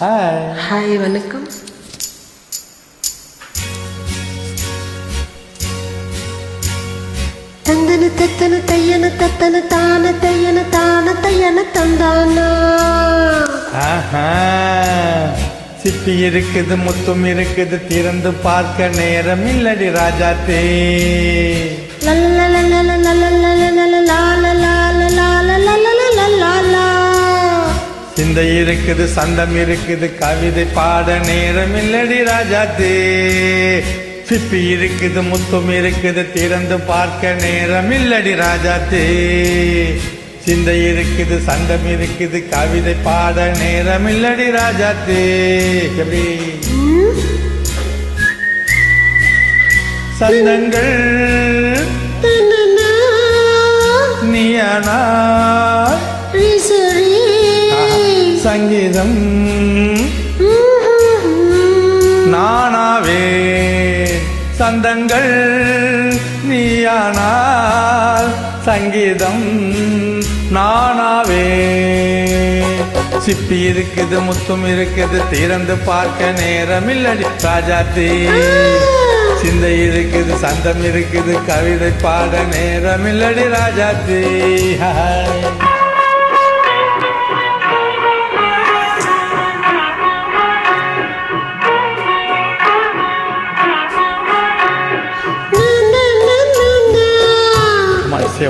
Hi. Hi, வணக்கம். தந்தன தத்தன தையன தத்தன தான தையன தான தையன தந்தானா. சிப்பி இருக்குது, முத்தும் இருக்குது, திறந்து பார்க்க நேரம் இல்லடி ராஜாத்தே. சிந்தை இருக்குது, சந்தம் இருக்குது, கவிதை பாட நேரம் இல்லடி ராஜாத்தே. சிப்பி இருக்குது, முத்தும் இருக்குது, திறந்து பார்க்க நேரம் இல்லடி ராஜாத்தே. சிந்தை இருக்குது, சண்டம் இருக்குது, கவிதை பாட நேரம் இல்லடி ராஜாத்தே. எப்படி சந்தங்கள் நீயானா சங்கீதம் நானாவே. சந்தங்கள் நீயானால் சங்கீதம் நானாவே. சிப்பி இருக்குது, முத்தும் இருக்குது, திறந்து பார்க்க நேரம் இல்லடி ராஜாத்தே. சிந்தை இருக்குது, சந்தம் இருக்குது, கவிதை பாட நேரம் இல்லடி ராஜாத்தே.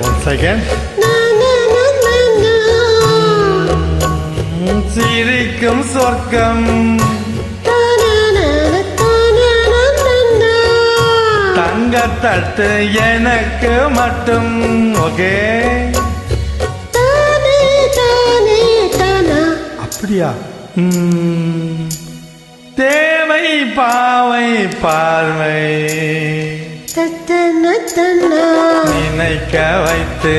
Once again. சிரிக்கும் சொர்க்கம் தங்கத்தட்டு எனக்கு மட்டும். ஓகே, அப்படியா? தேவை பாவை பார்வை நினைக்க வைத்து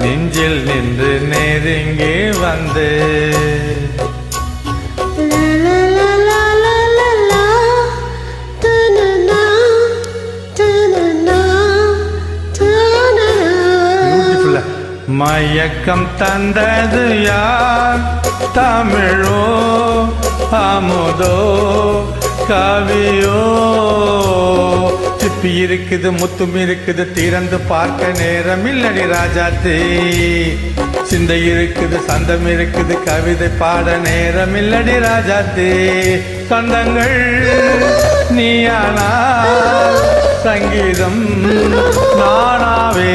நெஞ்சில் நின்று நெருங்கி வந்து மயக்கம் தந்தது யார்? தமிழோ அமுதோ கவியோ? சிப்பி இருக்குது, முத்தும் இருக்குது, திறந்து பார்க்க நேரம் இல்லடி ராஜாத்தே. சிந்தை இருக்குது, சந்தம் இருக்குது, கவிதை பாட நேரம் இல்லடி ராஜாத்தே. சொந்தங்கள் நீயானா சங்கீதம் நானாவே.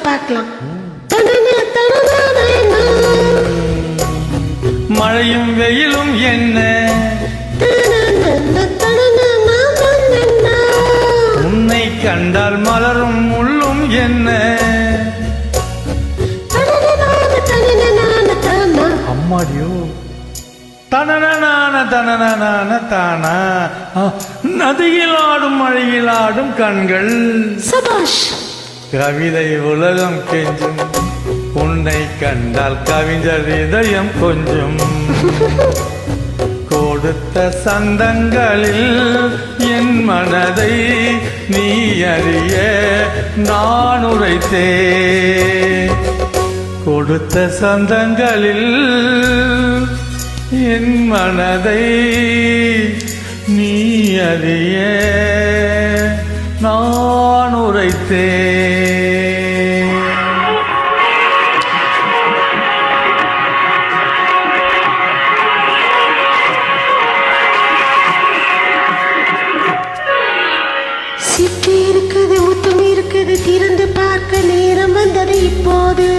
பார்க்கலாம். மழையும் வெயிலும் என்ன, உன்னை கண்டால் மலரும் முள்ளும் என்ன. அம்மாடியோ தனனான தனனான தானா. நதியில் ஆடும் மழையில் ஆடும் கண்கள். சபாஷ். கவிதை உலகம் கெஞ்சும், உன்னை கண்டால் கவிஞர் இதயம் கொஞ்சம். கொடுத்த சந்தங்களில் என் மனதை நீ அறிய நான் உரைத்தே. கொடுத்த சந்தங்களில் என் மனதை நீ அறிய நான் உரைத்தே. சிப்பி இருக்குது, முத்தம் இருக்குது, திறந்து பார்க்க நேரம் வந்தது இப்போது.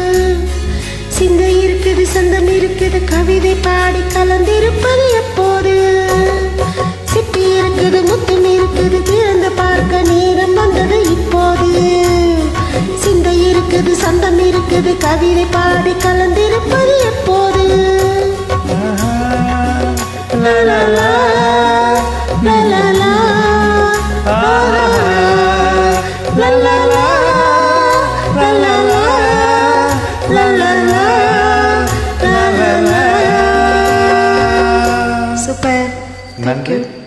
சிந்தை இருக்குது, சந்தம் இருக்குது, கவிதை பாடி கலந்திருப்பது எப்போது. சிப்பி இருக்குது, முத்தம் இருக்குது, திறந்து பார்க்க நேரம் வந்தது இப்போது. சிந்தை இருக்குது, சந்தம் இருக்குது, கவிதை பாடி கலந்திருப்பது எப்போது. லலலா லலலா லலலா லலலா லலலா லலலா. சூப்பர். நன்றி you.